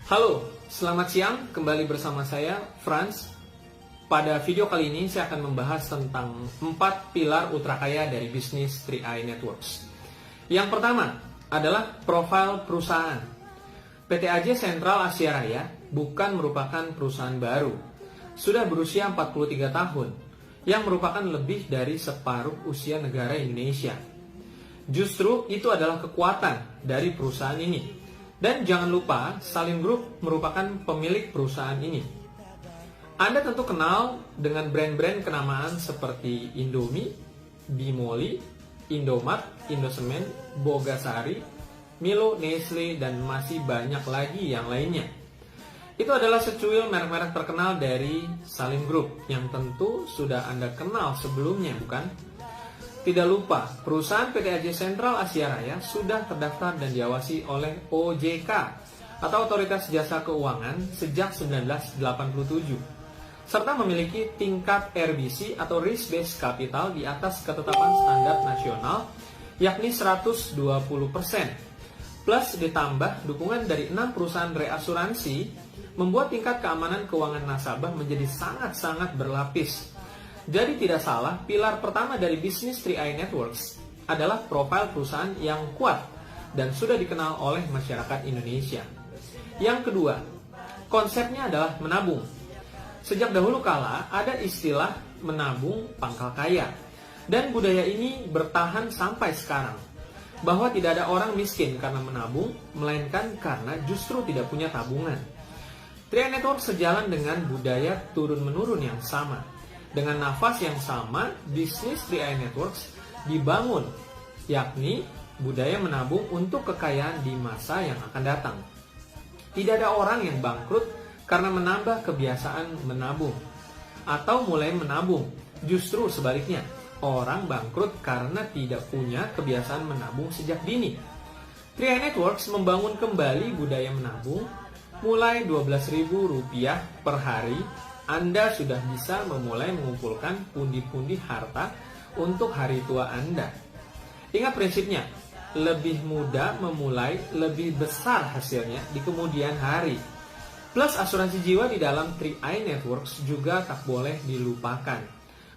Halo, selamat siang. Kembali bersama saya, Franz. Pada video kali ini saya akan membahas tentang 4 pilar ultra kaya dari bisnis 3i Networks. Yang pertama adalah profil perusahaan. PT AJ Sentral Asia Raya bukan merupakan perusahaan baru. Sudah berusia 43 tahun, yang merupakan lebih dari separuh usia negara Indonesia. Justru itu adalah kekuatan dari perusahaan ini. Dan jangan lupa, Salim Group merupakan pemilik perusahaan ini. Anda tentu kenal dengan brand-brand kenamaan seperti Indomie, Bimoli, Indomart, Indosemen, Bogasari, Milo, Nestle, dan masih banyak lagi yang lainnya. Itu adalah secuil merek-merek terkenal dari Salim Group yang tentu sudah Anda kenal sebelumnya, bukan? Tidak lupa, perusahaan PT AJ Sentral Asia Raya sudah terdaftar dan diawasi oleh OJK atau Otoritas Jasa Keuangan sejak 1987, serta memiliki tingkat RBC atau Risk Based Capital di atas ketetapan standar nasional, yakni 120%, plus ditambah dukungan dari 6 perusahaan reasuransi, membuat tingkat keamanan keuangan nasabah menjadi sangat-sangat berlapis. Jadi tidak salah, pilar pertama dari bisnis 3i Networks adalah profil perusahaan yang kuat dan sudah dikenal oleh masyarakat Indonesia. Yang kedua, konsepnya adalah menabung. Sejak dahulu kala ada istilah menabung pangkal kaya, dan budaya ini bertahan sampai sekarang. Bahwa tidak ada orang miskin karena menabung, melainkan karena justru tidak punya tabungan. 3i Networks sejalan dengan budaya turun-menurun yang sama. Dengan nafas yang sama, bisnis 3i Networks dibangun, yakni budaya menabung untuk kekayaan di masa yang akan datang. Tidak ada orang yang bangkrut karena menambah kebiasaan menabung atau mulai menabung. Justru sebaliknya, orang bangkrut karena tidak punya kebiasaan menabung sejak dini. 3i Networks membangun kembali budaya menabung. Mulai Rp12.000 per hari, Anda sudah bisa memulai mengumpulkan pundi-pundi harta untuk hari tua Anda. Ingat prinsipnya, lebih mudah memulai, lebih besar hasilnya di kemudian hari. Plus asuransi jiwa di dalam 3i Networks juga tak boleh dilupakan.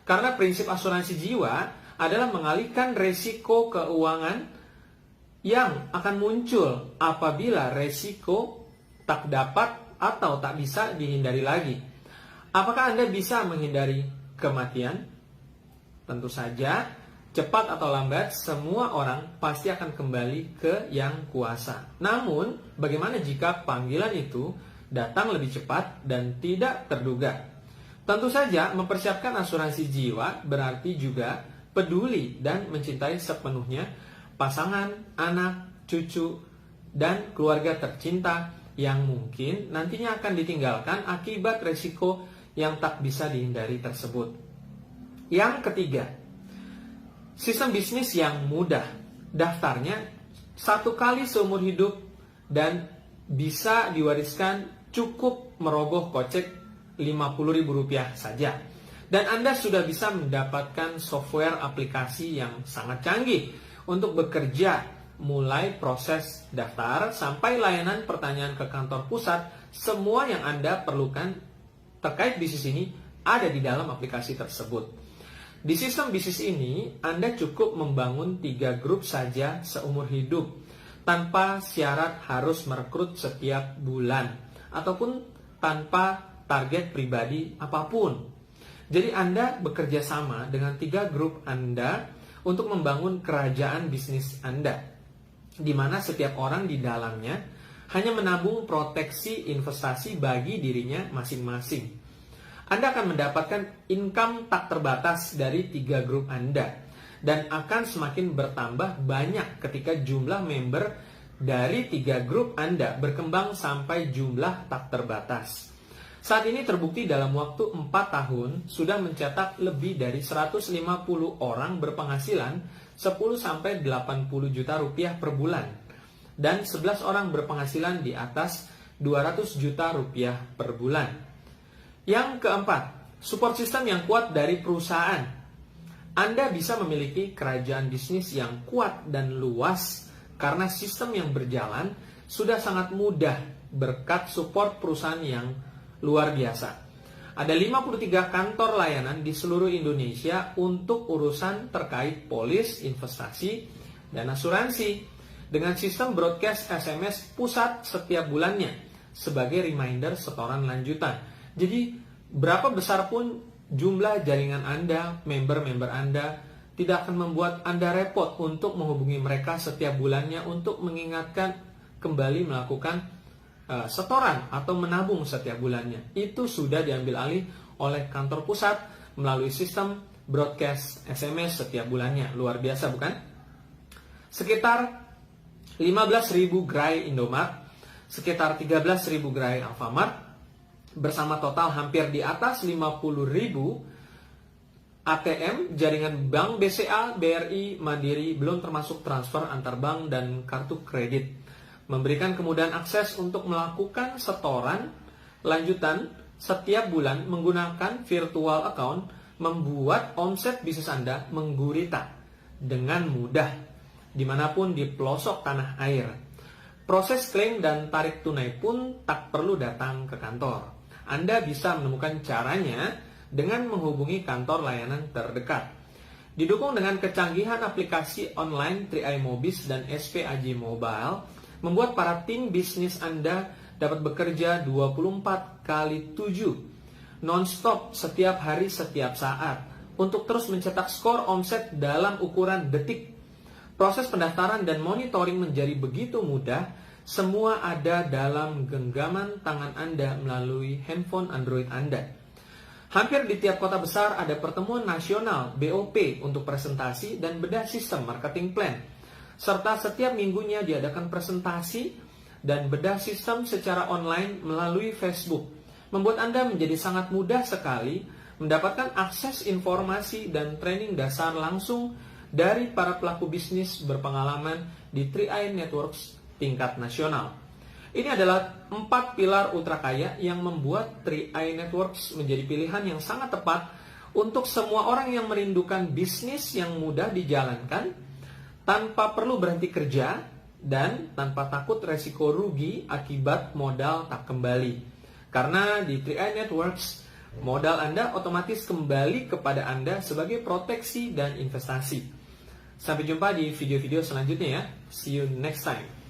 Karena prinsip asuransi jiwa adalah mengalihkan resiko keuangan yang akan muncul apabila resiko tak dapat atau tak bisa dihindari lagi. Apakah Anda bisa menghindari kematian? Tentu saja, cepat atau lambat, semua orang pasti akan kembali ke Yang Kuasa. Namun, bagaimana jika panggilan itu datang lebih cepat dan tidak terduga? Tentu saja, mempersiapkan asuransi jiwa berarti juga peduli dan mencintai sepenuhnya pasangan, anak, cucu, dan keluarga tercinta yang mungkin nantinya akan ditinggalkan akibat resiko yang tak bisa dihindari tersebut. Yang ketiga, sistem bisnis yang mudah. Daftarnya 1 kali seumur hidup dan bisa diwariskan, cukup merogoh kocek Rp50.000 saja. Dan Anda sudah bisa mendapatkan software aplikasi yang sangat canggih untuk bekerja, mulai proses daftar sampai layanan pertanyaan ke kantor pusat. Semua yang Anda perlukan terkait bisnis ini ada di dalam aplikasi tersebut. Di sistem bisnis ini, Anda cukup membangun 3 grup saja seumur hidup, tanpa syarat harus merekrut setiap bulan, ataupun tanpa target pribadi apapun. Jadi Anda bekerja sama dengan 3 grup Anda untuk membangun kerajaan bisnis Anda, di mana setiap orang di dalamnya hanya menabung proteksi investasi bagi dirinya masing-masing. Anda akan mendapatkan income tak terbatas dari 3 grup Anda, dan akan semakin bertambah banyak ketika jumlah member dari 3 grup Anda berkembang sampai jumlah tak terbatas. Saat ini terbukti dalam waktu 4 tahun sudah mencetak lebih dari 150 orang berpenghasilan 10-80 juta rupiah per bulan, dan 11 orang berpenghasilan di atas 200 juta rupiah per bulan. Yang keempat, support system yang kuat dari perusahaan. Anda bisa memiliki kerajaan bisnis yang kuat dan luas karena sistem yang berjalan sudah sangat mudah berkat support perusahaan yang luar biasa. Ada 53 kantor layanan di seluruh Indonesia untuk urusan terkait polis, investasi, dan asuransi dengan sistem broadcast SMS pusat setiap bulannya sebagai reminder setoran lanjutan. Jadi berapa besar pun jumlah jaringan Anda, member-member Anda, tidak akan membuat Anda repot untuk menghubungi mereka setiap bulannya untuk mengingatkan kembali melakukan setoran atau menabung setiap bulannya. Itu sudah diambil alih oleh kantor pusat melalui sistem broadcast SMS setiap bulannya. Luar biasa bukan? Sekitar 15.000 gerai Indomart, sekitar 13.000 gerai Alfamart, bersama total hampir di atas 50.000 ATM, jaringan bank BCA, BRI, Mandiri, belum termasuk transfer antar bank dan kartu kredit. Memberikan kemudahan akses untuk melakukan setoran lanjutan setiap bulan menggunakan virtual account, membuat omset bisnis Anda menggurita dengan mudah dimanapun di pelosok tanah air. Proses klaim dan tarik tunai pun tak perlu datang ke kantor. Anda bisa menemukan caranya dengan menghubungi kantor layanan terdekat. Didukung dengan kecanggihan aplikasi online 3i Mobis dan SPAJ Mobile, membuat para tim bisnis Anda dapat bekerja 24/7 non-stop setiap hari setiap saat untuk terus mencetak skor omset dalam ukuran detik. Proses pendaftaran dan monitoring menjadi begitu mudah, semua ada dalam genggaman tangan Anda melalui handphone Android Anda. Hampir di tiap kota besar ada pertemuan nasional BOP untuk presentasi dan bedah sistem marketing plan. Serta setiap minggunya diadakan presentasi dan bedah sistem secara online melalui Facebook. Membuat Anda menjadi sangat mudah sekali mendapatkan akses informasi dan training dasar langsung dari para pelaku bisnis berpengalaman di 3i Networks tingkat nasional. Ini adalah 4 pilar ultra kaya yang membuat 3i Networks menjadi pilihan yang sangat tepat untuk semua orang yang merindukan bisnis yang mudah dijalankan tanpa perlu berhenti kerja dan tanpa takut resiko rugi akibat modal tak kembali. Karena di 3i Networks, modal Anda otomatis kembali kepada Anda sebagai proteksi dan investasi. Sampai jumpa di video-video selanjutnya ya. See you next time.